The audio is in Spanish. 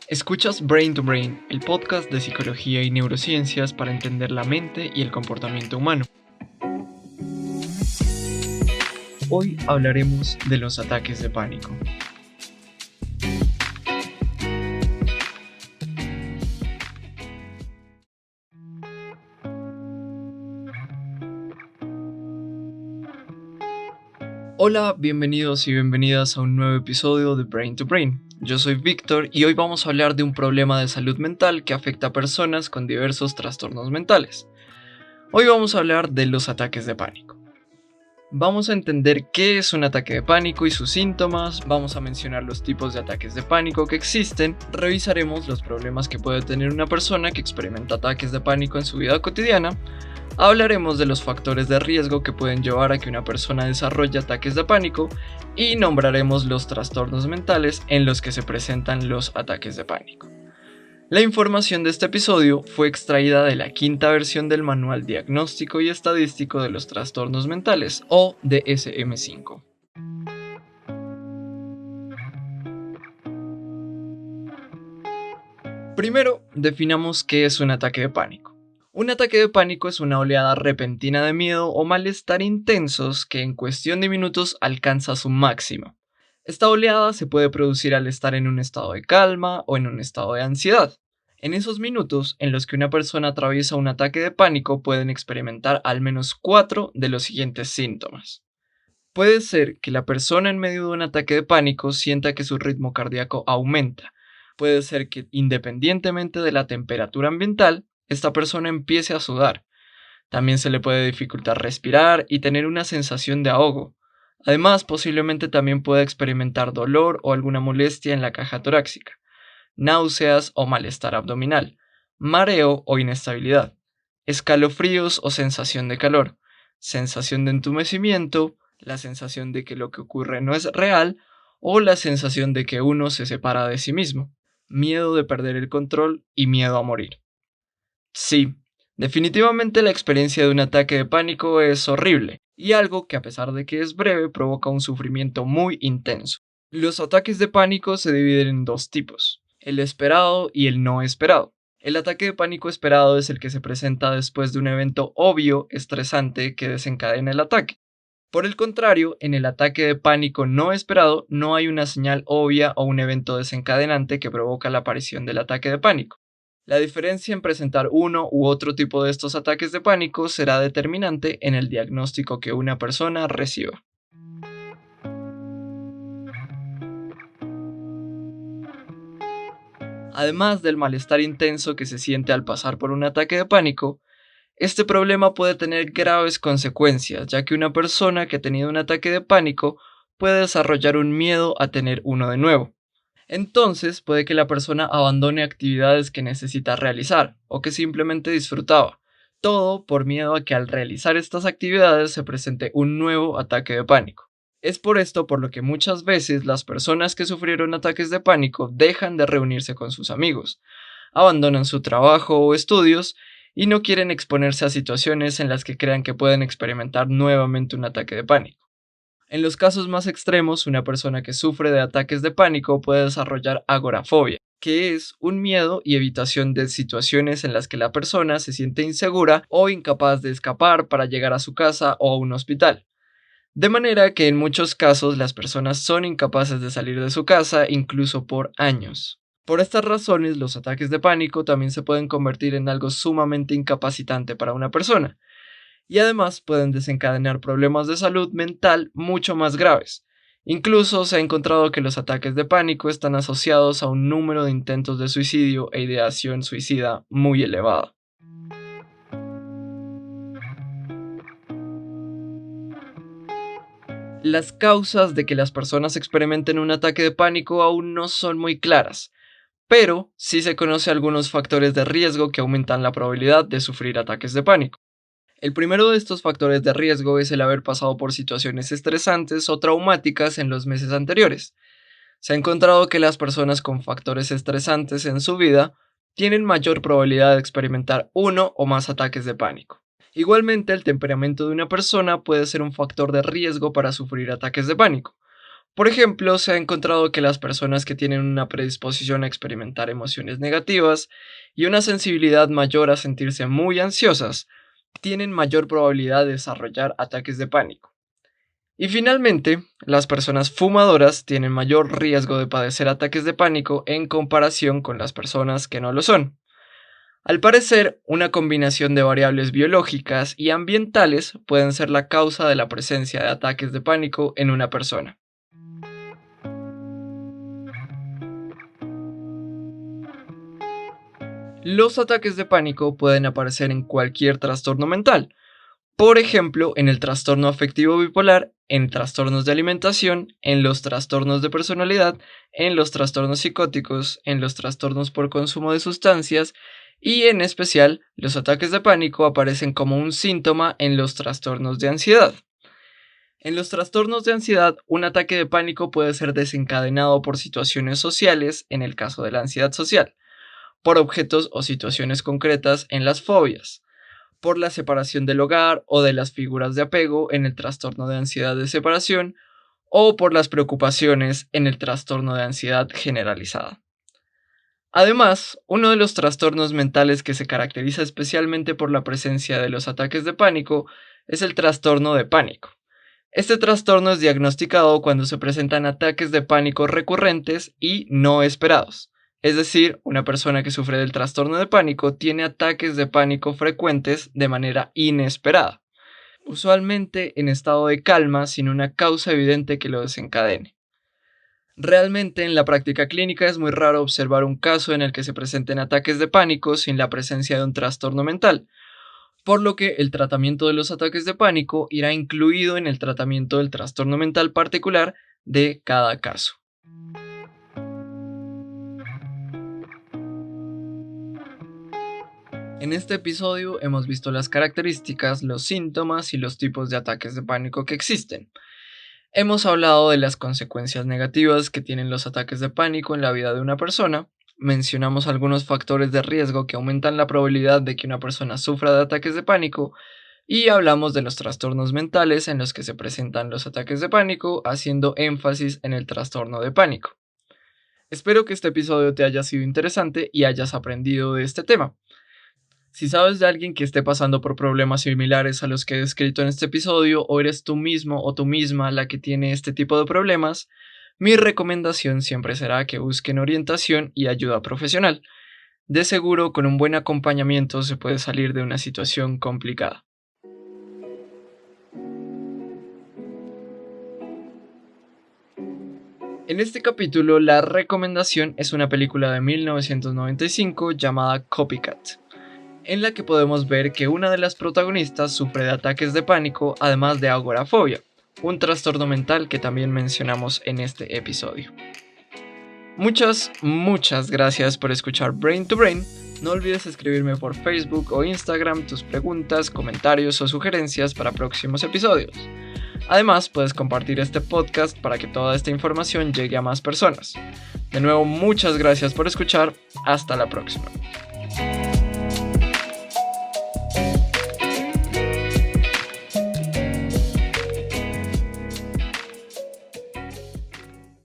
Escuchas Brain to Brain, el podcast de psicología y neurociencias para entender la mente y el comportamiento humano. Hoy hablaremos de los ataques de pánico. Hola, bienvenidos y bienvenidas a un nuevo episodio de Brain to Brain. Yo soy Víctor y hoy vamos a hablar de un problema de salud mental que afecta a personas con diversos trastornos mentales. Hoy vamos a hablar de los ataques de pánico. Vamos a entender qué es un ataque de pánico y sus síntomas, vamos a mencionar los tipos de ataques de pánico que existen, revisaremos los problemas que puede tener una persona que experimenta ataques de pánico en su vida cotidiana, hablaremos de los factores de riesgo que pueden llevar a que una persona desarrolle ataques de pánico y nombraremos los trastornos mentales en los que se presentan los ataques de pánico. La información de este episodio fue extraída de la quinta versión del Manual Diagnóstico y Estadístico de los Trastornos Mentales, o DSM-5. Primero, definamos qué es un ataque de pánico. Un ataque de pánico es una oleada repentina de miedo o malestar intensos que en cuestión de minutos alcanza su máximo. Esta oleada se puede producir al estar en un estado de calma o en un estado de ansiedad. En esos minutos en los que una persona atraviesa un ataque de pánico pueden experimentar al menos 4 de los siguientes síntomas. Puede ser que la persona en medio de un ataque de pánico sienta que su ritmo cardíaco aumenta. Puede ser que independientemente de la temperatura ambiental, esta persona empiece a sudar. También se le puede dificultar respirar y tener una sensación de ahogo. Además, posiblemente también pueda experimentar dolor o alguna molestia en la caja torácica, náuseas o malestar abdominal, mareo o inestabilidad, escalofríos o sensación de calor, sensación de entumecimiento, la sensación de que lo que ocurre no es real o la sensación de que uno se separa de sí mismo, miedo de perder el control y miedo a morir. Sí, definitivamente la experiencia de un ataque de pánico es horrible y algo que a pesar de que es breve provoca un sufrimiento muy intenso. Los ataques de pánico se dividen en dos tipos, el esperado y el no esperado. El ataque de pánico esperado es el que se presenta después de un evento obvio, estresante que desencadena el ataque. Por el contrario, en el ataque de pánico no esperado no hay una señal obvia o un evento desencadenante que provoca la aparición del ataque de pánico. La diferencia en presentar uno u otro tipo de estos ataques de pánico será determinante en el diagnóstico que una persona reciba. Además del malestar intenso que se siente al pasar por un ataque de pánico, este problema puede tener graves consecuencias, ya que una persona que ha tenido un ataque de pánico puede desarrollar un miedo a tener uno de nuevo. Entonces puede que la persona abandone actividades que necesita realizar o que simplemente disfrutaba, todo por miedo a que al realizar estas actividades se presente un nuevo ataque de pánico. Es por esto por lo que muchas veces las personas que sufrieron ataques de pánico dejan de reunirse con sus amigos, abandonan su trabajo o estudios y no quieren exponerse a situaciones en las que crean que pueden experimentar nuevamente un ataque de pánico. En los casos más extremos, una persona que sufre de ataques de pánico puede desarrollar agorafobia, que es un miedo y evitación de situaciones en las que la persona se siente insegura o incapaz de escapar para llegar a su casa o a un hospital. De manera que en muchos casos las personas son incapaces de salir de su casa incluso por años. Por estas razones, los ataques de pánico también se pueden convertir en algo sumamente incapacitante para una persona, y además pueden desencadenar problemas de salud mental mucho más graves. Incluso se ha encontrado que los ataques de pánico están asociados a un número de intentos de suicidio e ideación suicida muy elevado. Las causas de que las personas experimenten un ataque de pánico aún no son muy claras, pero sí se conocen algunos factores de riesgo que aumentan la probabilidad de sufrir ataques de pánico. El primero de estos factores de riesgo es el haber pasado por situaciones estresantes o traumáticas en los meses anteriores. Se ha encontrado que las personas con factores estresantes en su vida tienen mayor probabilidad de experimentar uno o más ataques de pánico. Igualmente, el temperamento de una persona puede ser un factor de riesgo para sufrir ataques de pánico. Por ejemplo, se ha encontrado que las personas que tienen una predisposición a experimentar emociones negativas y una sensibilidad mayor a sentirse muy ansiosas tienen mayor probabilidad de desarrollar ataques de pánico. Y finalmente, las personas fumadoras tienen mayor riesgo de padecer ataques de pánico en comparación con las personas que no lo son. Al parecer, una combinación de variables biológicas y ambientales pueden ser la causa de la presencia de ataques de pánico en una persona. Los ataques de pánico pueden aparecer en cualquier trastorno mental, por ejemplo, en el trastorno afectivo bipolar, en trastornos de alimentación, en los trastornos de personalidad, en los trastornos psicóticos, en los trastornos por consumo de sustancias y en especial los ataques de pánico aparecen como un síntoma en los trastornos de ansiedad. En los trastornos de ansiedad, un ataque de pánico puede ser desencadenado por situaciones sociales, en el caso de la ansiedad social, por objetos o situaciones concretas en las fobias, por la separación del hogar o de las figuras de apego en el trastorno de ansiedad de separación, o por las preocupaciones en el trastorno de ansiedad generalizada. Además, uno de los trastornos mentales que se caracteriza especialmente por la presencia de los ataques de pánico es el trastorno de pánico. Este trastorno es diagnosticado cuando se presentan ataques de pánico recurrentes y no esperados. Es decir, una persona que sufre del trastorno de pánico tiene ataques de pánico frecuentes de manera inesperada, usualmente en estado de calma sin una causa evidente que lo desencadene. Realmente en la práctica clínica es muy raro observar un caso en el que se presenten ataques de pánico sin la presencia de un trastorno mental, por lo que el tratamiento de los ataques de pánico irá incluido en el tratamiento del trastorno mental particular de cada caso. En este episodio hemos visto las características, los síntomas y los tipos de ataques de pánico que existen. Hemos hablado de las consecuencias negativas que tienen los ataques de pánico en la vida de una persona. Mencionamos algunos factores de riesgo que aumentan la probabilidad de que una persona sufra de ataques de pánico y hablamos de los trastornos mentales en los que se presentan los ataques de pánico, haciendo énfasis en el trastorno de pánico. Espero que este episodio te haya sido interesante y hayas aprendido de este tema. Si sabes de alguien que esté pasando por problemas similares a los que he descrito en este episodio, o eres tú mismo o tú misma la que tiene este tipo de problemas, mi recomendación siempre será que busquen orientación y ayuda profesional. De seguro, con un buen acompañamiento se puede salir de una situación complicada. En este capítulo, la recomendación es una película de 1995 llamada Copycat, en la que podemos ver que una de las protagonistas sufre de ataques de pánico, además de agorafobia, un trastorno mental que también mencionamos en este episodio. Muchas gracias por escuchar Brain to Brain. No olvides escribirme por Facebook o Instagram tus preguntas, comentarios o sugerencias para próximos episodios. Además, puedes compartir este podcast para que toda esta información llegue a más personas. De nuevo, muchas gracias por escuchar. Hasta la próxima.